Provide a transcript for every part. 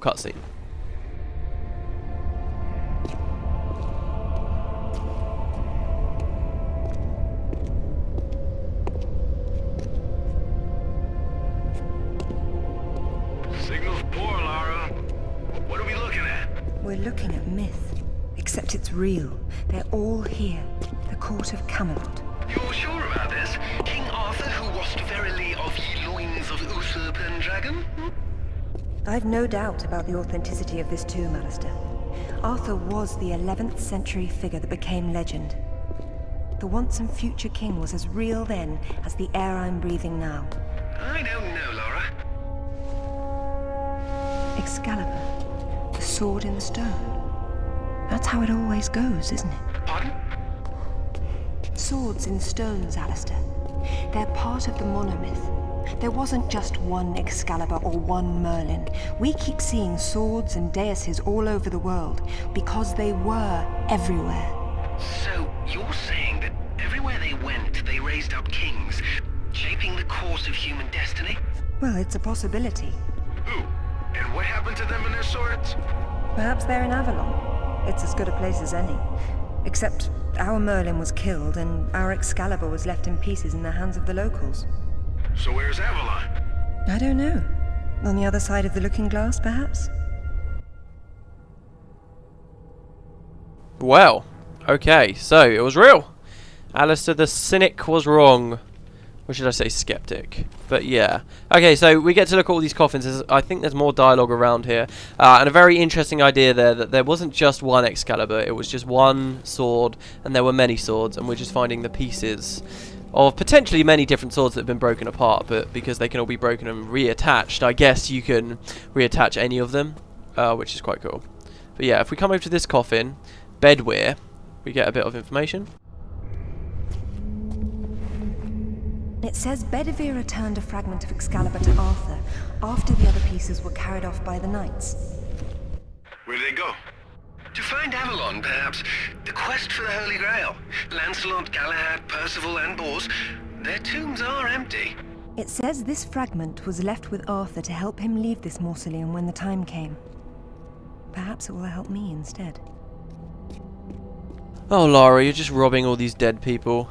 cutscene. Signal's poor, Lara. What are we looking at? We're looking at myth, except it's real. They're all here. The court of Camelot. You're sure about this? King Arthur, who washed verily of ye loins of Uther Pendragon? I've no doubt about the authenticity of this tomb, Alistair. Arthur was the 11th century figure that became legend. The once and future king was as real then as the air I'm breathing now. I don't know, Laura. Excalibur, the sword in the stone. That's how it always goes, isn't it? Pardon? Swords in stones, Alistair. They're part of the monomyth. There wasn't just one Excalibur or one Merlin. We keep seeing swords and daises all over the world because they were everywhere. So, you're saying that everywhere they went, they raised up kings, shaping the course of human destiny? Well, it's a possibility. Who? And what happened to them and their swords? Perhaps they're in Avalon. It's as good a place as any. Except our Merlin was killed and our Excalibur was left in pieces in the hands of the locals. So where's Avalon? I don't know. On the other side of the looking glass, perhaps? Well, okay, so it was real. Alistair the cynic was wrong. Or should I say skeptic? But yeah. Okay, so we get to look at all these coffins. I think there's more dialogue around here. And a very interesting idea there, that there wasn't just one Excalibur. It was just one sword, and there were many swords. And we're just finding the pieces of potentially many different swords that have been broken apart. But because they can all be broken and reattached, I guess you can reattach any of them, which is quite cool. But yeah, if we come over to this coffin, Bedwear, we get a bit of information. It says Bedivere returned a fragment of Excalibur to Arthur after the other pieces were carried off by the knights. Where did they go? To find Avalon, perhaps. The quest for the Holy Grail. Lancelot, Galahad, Percival, and Bors. Their tombs are empty. It says this fragment was left with Arthur to help him leave this mausoleum when the time came. Perhaps it will help me instead. Oh, Lara, you're just robbing all these dead people.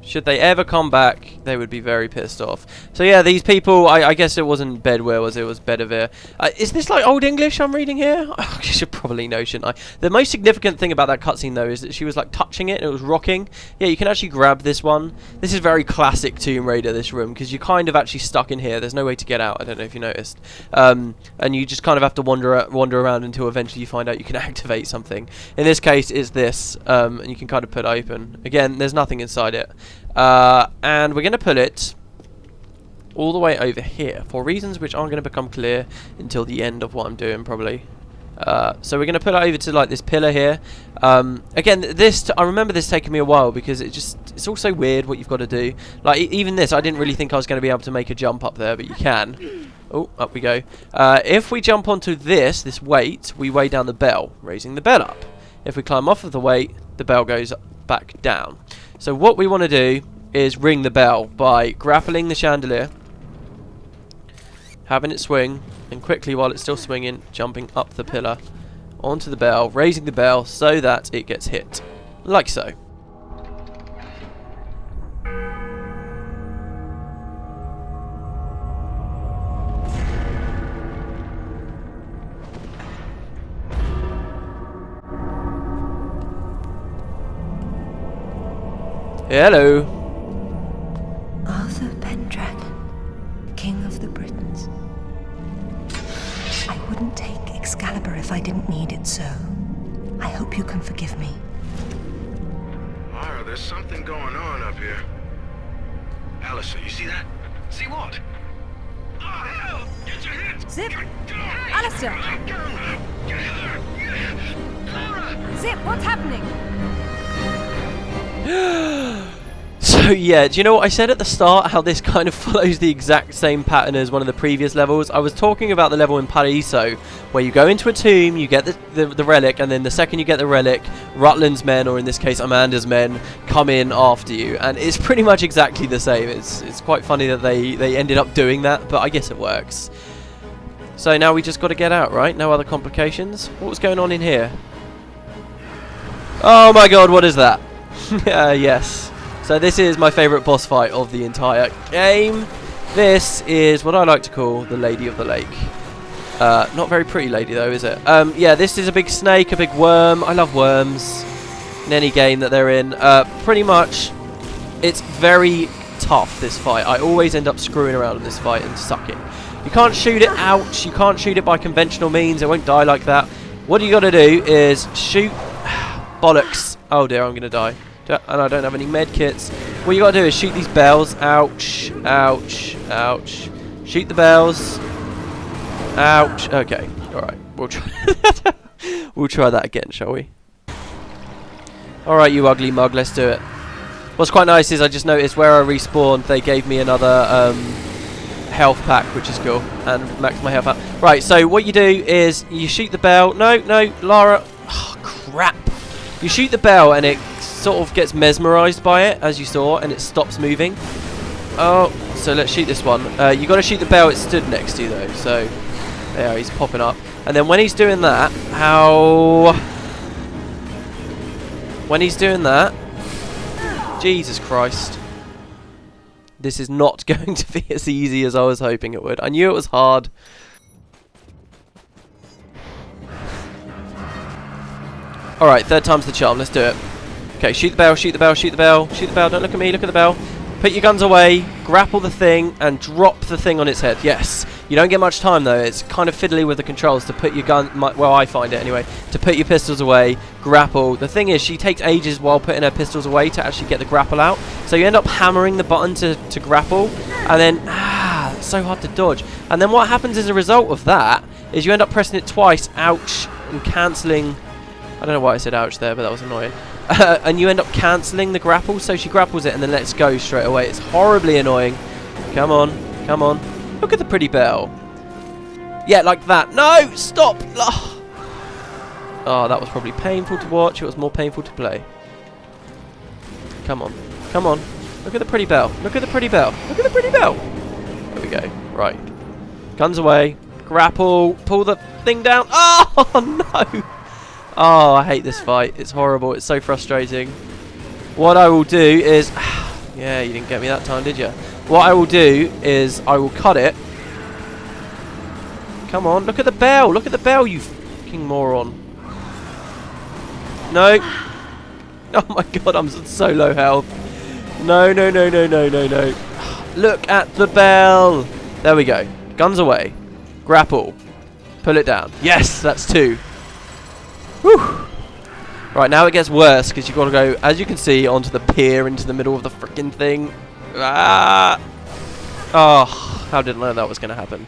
Should they ever come back, they would be very pissed off. So yeah, these people, I guess it wasn't Bedware, was it? It was Bedivere. Is this like Old English I'm reading here? I should probably know, shouldn't I? The most significant thing about that cutscene, though, is that she was like touching it and it was rocking. Yeah, you can actually grab this one. This is very classic Tomb Raider, this room, because you're kind of actually stuck in here. There's no way to get out. I don't know if you noticed. And you just kind of have to wander around until eventually you find out you can activate something. In this case, it's this, and you can kind of put it open. Again, there's nothing inside it. And we're going to put it all the way over here for reasons which aren't going to become clear until the end of what I'm doing, probably. So we're going to put it over to like this pillar here. Again, I remember this taking me a while because it's all so weird what you've got to do. Like even this, I didn't really think I was going to be able to make a jump up there, but you can. Oh, up we go. If we jump onto this weight, we weigh down the bell, raising the bell up. If we climb off of the weight, the bell goes back down. So what we want to do is ring the bell by grappling the chandelier, having it swing, and quickly, while it's still swinging, jumping up the pillar onto the bell, raising the bell so that it gets hit, like so. Hello. Arthur Pendragon, King of the Britons. I wouldn't take Excalibur if I didn't need it so. I hope you can forgive me. Lara, there's something going on up here. Alistair, you see that? See what? Oh, hell! Get your hands! Zip! Alistair! Lara! Zip, what's happening? So yeah, do you know what I said at the start, how this kind of follows the exact same pattern as one of the previous levels? I was talking about the level in Paraiso, where you go into a tomb, you get the relic, and then the second you get the relic, Rutland's men, or in this case Amanda's men, come in after you, and it's pretty much exactly the same. It's quite funny that they ended up doing that, but I guess it works. So now we just got to get out, right? No other complications. What was going on in here? Oh my god, what is that? Yes. So this is my favourite boss fight of the entire game. This is what I like to call the Lady of the Lake. Not very pretty lady though, is it? Yeah, this is a big snake, a big worm. I love worms in any game that they're in. Pretty much, it's very tough, this fight. I always end up screwing around in this fight and sucking. You can't shoot it out. You can't shoot it by conventional means. It won't die like that. What you got to do is shoot... Bollocks. Oh dear, I'm going to die. And I don't have any med kits. What you got to do is shoot these bells. Ouch. Ouch. Ouch. Shoot the bells. Ouch. Okay. Alright. We'll try we'll try that again, shall we? Alright, you ugly mug. Let's do it. What's quite nice is I just noticed where I respawned, they gave me another health pack, which is cool. And max my health out. Right, so what you do is you shoot the bell. No, Lara. Oh, crap. You shoot the bell and it sort of gets mesmerised by it, as you saw, and it stops moving. Oh, so let's shoot this one. You got to shoot the bell it stood next to, though. So, there, he's popping up. And then when he's doing that, when he's doing that... Jesus Christ. This is not going to be as easy as I was hoping it would. I knew it was hard. Alright, third time's the charm. Let's do it. Okay, shoot the bell, shoot the bell, shoot the bell, shoot the bell. Don't look at me, look at the bell. Put your guns away, grapple the thing, and drop the thing on its head. Yes. You don't get much time, though. It's kind of fiddly with the controls to put your gun... well, I find it, anyway. To put your pistols away, grapple. The thing is, she takes ages while putting her pistols away to actually get the grapple out. So you end up hammering the button to grapple. And then... it's so hard to dodge. And then what happens as a result of that is you end up pressing it twice. Ouch. And cancelling... I don't know why I said ouch there, but that was annoying. And you end up cancelling the grapple, so she grapples it and then lets go straight away. It's horribly annoying. Come on, come on. Look at the pretty bell. Yeah, like that. No, stop. Oh, that was probably painful to watch. It was more painful to play. Come on, come on. Look at the pretty bell. Look at the pretty bell. Look at the pretty bell. There we go. Right. Guns away. Grapple. Pull the thing down. Oh, no. Oh, I hate this fight. It's horrible. It's so frustrating. What I will do is... yeah, you didn't get me that time, did you? What I will do is I will cut it. Come on, look at the bell. Look at the bell, you fucking moron. No. Oh my god, I'm so low health. No, no, no, no, no, no, no. Look at the bell. There we go. Guns away. Grapple. Pull it down. Yes, that's 2. Whew. Right, now it gets worse because you've got to go, as you can see, onto the pier into the middle of the freaking thing. Ah! Oh, how did I know that was going to happen?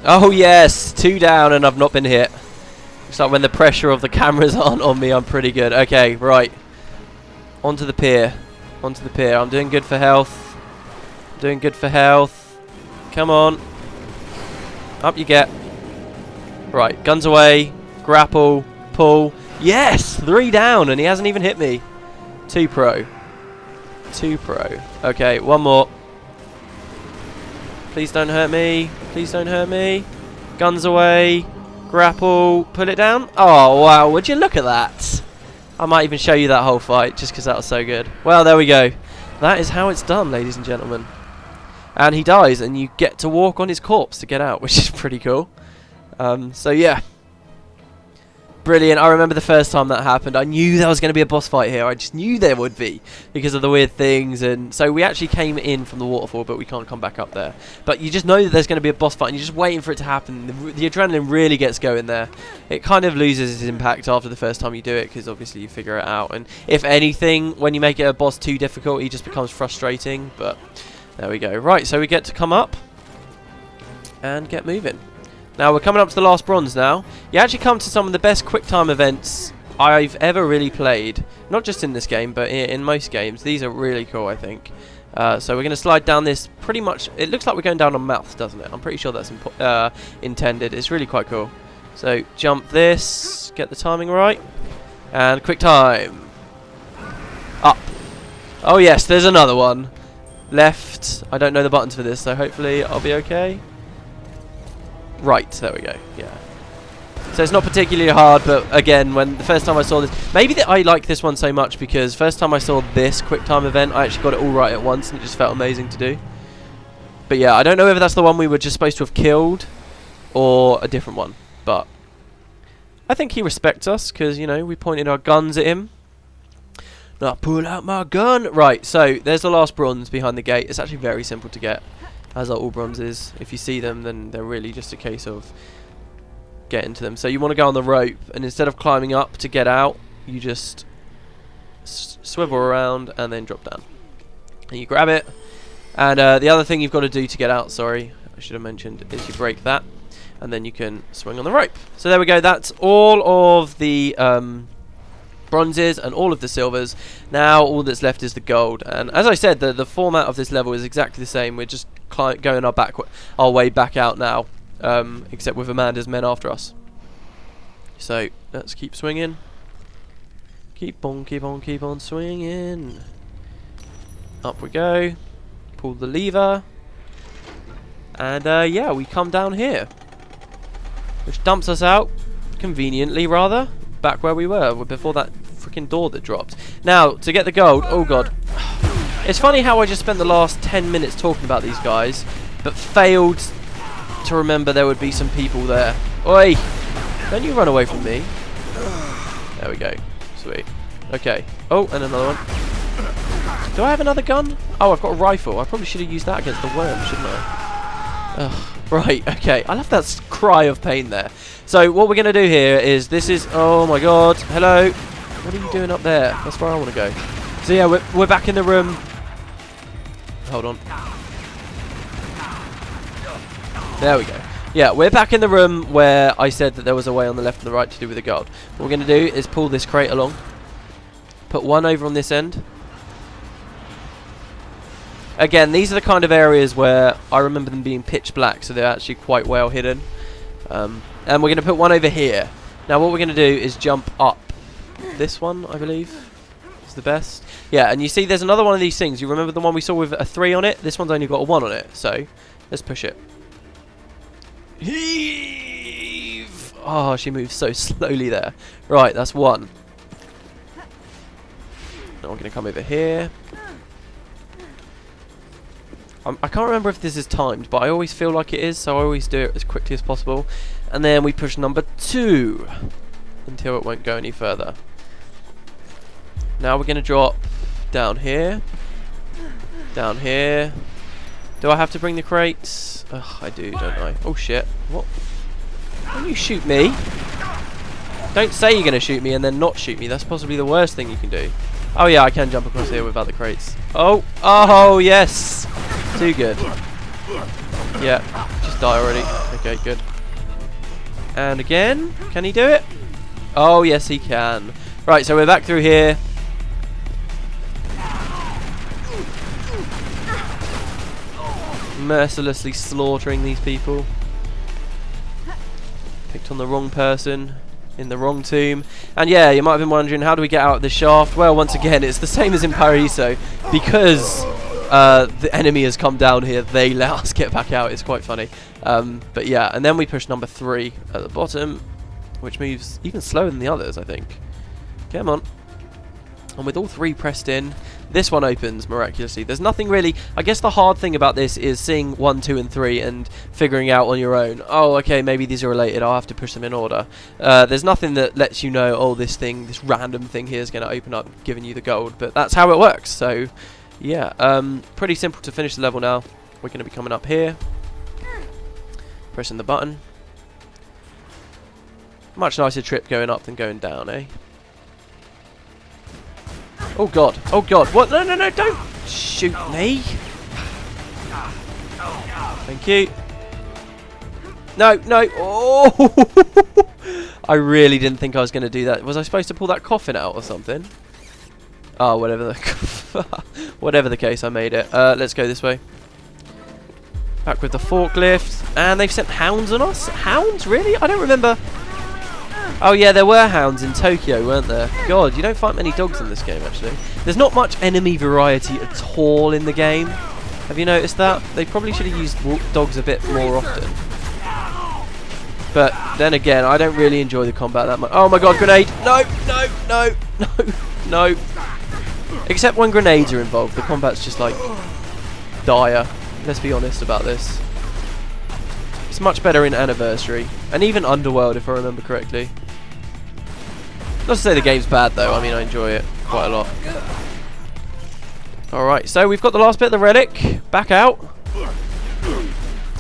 Oh yes, 2 down and I've not been hit. Looks like when the pressure of the cameras aren't on me, I'm pretty good. Okay, right. Onto the pier. Onto the pier. I'm doing good for health. Doing good for health. Come on. Up you get. Right, guns away. Grapple. Pull. Yes! 3 down and he hasn't even hit me. 2 pro. 2 pro. Okay, 1 more. Please don't hurt me. Please don't hurt me. Guns away. Grapple. Pull it down. Oh, wow. Would you look at that? I might even show you that whole fight just because that was so good. Well, there we go. That is how it's done, ladies and gentlemen. And he dies, and you get to walk on his corpse to get out, which is pretty cool. So, yeah. Brilliant. I remember the first time that happened. I knew there was going to be a boss fight here. I just knew there would be because of the weird things. And so we actually came in from the waterfall, but we can't come back up there. But you just know that there's going to be a boss fight, and you're just waiting for it to happen. The adrenaline really gets going there. It kind of loses its impact after the first time you do it because obviously you figure it out. And if anything, when you make it a boss too difficult, he just becomes frustrating. But there we go. Right, so we get to come up and get moving. Now, we're coming up to the last bronze now. You actually come to some of the best quick-time events I've ever really played. Not just in this game, but in most games. These are really cool, I think. So we're going to slide down this pretty much... It looks like we're going down a mouth, doesn't it? I'm pretty sure that's intended. It's really quite cool. So jump this, get the timing right, and quick time. Up. Oh yes, there's another one. Left. I don't know the buttons for this, so hopefully I'll be okay. Right, there we go. Yeah. So it's not particularly hard, but again, when the first time I saw this, maybe I like this one so much because first time I saw this quick time event, I actually got it all right at once, and it just felt amazing to do. But yeah, I don't know whether that's the one we were just supposed to have killed or a different one, but I think he respects us because, you know, we pointed our guns at him. Now pull out my gun. Right, so there's the last bronze behind the gate. It's actually very simple to get, as are all bronzes. If you see them, then they're really just a case of getting to them. So you want to go on the rope, and instead of climbing up to get out, you just swivel around and then drop down. And you grab it. And the other thing you've got to do to get out, sorry, I should have mentioned, is you break that. And then you can swing on the rope. So there we go. That's all of the bronzes and all of the silvers. Now all that's left is the gold. And as I said, the format of this level is exactly the same. We're just going our way back out now, except with Amanda's men after us. So let's keep swinging. Keep on swinging. Up we go. Pull the lever. And yeah, we come down here, which dumps us out, conveniently rather, back where we were before that freaking door that dropped. Now, to get the gold, oh god. It's funny how I just spent the last 10 minutes talking about these guys, but failed to remember there would be some people there. Oi! Don't you run away from me. There we go. Sweet. Okay. Oh, and another one. Do I have another gun? Oh, I've got a rifle. I probably should have used that against the worm, shouldn't I? Ugh. Right, okay. I love that cry of pain there. So what we're going to do here is, this is... Oh my god. Hello. What are you doing up there? That's where I want to go. So yeah, we're back in the room. Hold on. There we go. Yeah, we're back in the room where I said that there was a way on the left and the right to do with the gold. What we're going to do is pull this crate along. Put one over on this end. Again, these are the kind of areas where I remember them being pitch black, so they're actually quite well hidden. And we're going to put one over here. Now what we're going to do is jump up. This one, I believe, is the best. Yeah, and you see there's another one of these things. You remember the one we saw with a 3 on it? This one's only got a 1 on it, so let's push it. Heave! Oh, she moves so slowly there. Right, that's 1. Now we're going to come over here. I can't remember if this is timed, but I always feel like it is, so I always do it as quickly as possible. And then we push number 2 until it won't go any further. Now we're going to drop down here. Down here. Do I have to bring the crates? Ugh, I do, don't I? Oh shit. What? Don't you shoot me? Don't say you're going to shoot me and then not shoot me. That's possibly the worst thing you can do. Oh yeah, I can jump across here without the crates. Oh! Oh, yes! Too good. Yeah, just die already. Okay, good. And again, can he do it? Oh, yes, he can. Right, so we're back through here. Mercilessly slaughtering these people. Picked on the wrong person in the wrong tomb. And yeah, you might have been wondering, how do we get out of the shaft? Well, once again, it's the same as in Paraiso. Because the enemy has come down here, they let us get back out. It's quite funny. But yeah, and then we push number 3 at the bottom, which moves even slower than the others, I think. Come on. And with all 3 pressed in, this one opens miraculously. There's nothing really... I guess the hard thing about this is seeing 1, 2, and 3 and figuring out on your own, oh, okay, maybe these are related, I'll have to push them in order. There's nothing that lets you know, oh, this random thing here is going to open up, giving you the gold. But that's how it works, so... Yeah, pretty simple to finish the level now. We're going to be coming up here. Pressing the button. Much nicer trip going up than going down, eh? Oh god, oh god, what? No, no, no, don't shoot me! Thank you. No, no, oh! I really didn't think I was going to do that. Was I supposed to pull that coffin out or something? Oh, whatever the case, I made it. Let's go this way. Back with the forklift. And they've sent hounds on us? Hounds? Really? I don't remember Oh yeah, there were hounds in Tokyo, weren't there? God, you don't find many dogs in this game, actually. There's not much enemy variety at all in the game. Have you noticed that? They probably should have used dogs a bit more often. But then again, I don't really enjoy the combat that much. Oh my god, grenade! No, no, no, no, no. Except when grenades are involved, the combat's just like dire. Let's be honest about this. It's much better in Anniversary, and even Underworld if I remember correctly. Not to say the game's bad though, I mean I enjoy it quite a lot. Alright, so we've got the last bit of the relic. Back out.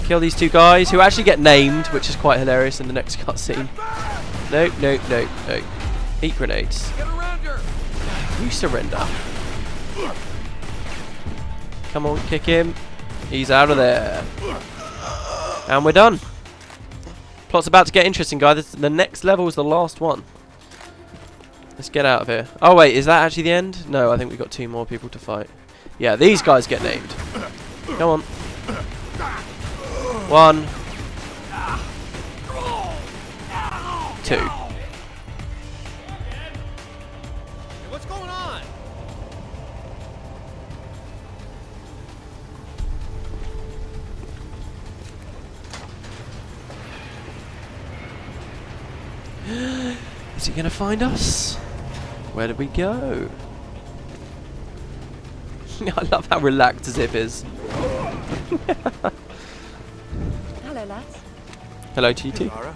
Kill these two guys who actually get named, which is quite hilarious in the next cutscene. No, no, no, no. Eat grenades. You surrender. Come on, kick him. He's out of there. And we're done. Plot's about to get interesting, guys. The next level is the last one. Let's get out of here. Oh, wait. Is that actually the end? No, I think we've got 2 more people to fight. Yeah, these guys get named. Come on. 1. 2. What's going on? Is he going to find us? Where did we go? I love how relaxed Zip is. Hello, lads. Hello, TT. Lara,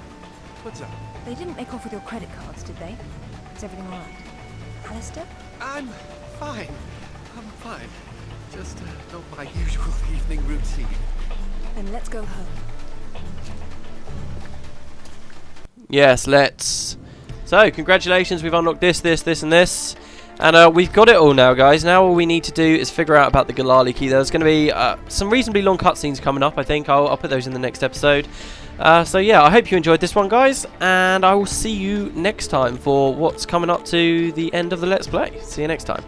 what's up? They didn't make off with your credit cards, did they? Is everything all right? Alistair? I'm fine. I'm fine. Just not my usual evening routine. Then let's go home. Yes, let's. So, congratulations, we've unlocked this, and this. And we've got it all now, guys. Now all we need to do is figure out about the Galali key. There's going to be some reasonably long cutscenes coming up, I think. I'll put those in the next episode. So yeah, I hope you enjoyed this one, guys. And I will see you next time for what's coming up to the end of the Let's Play. See you next time.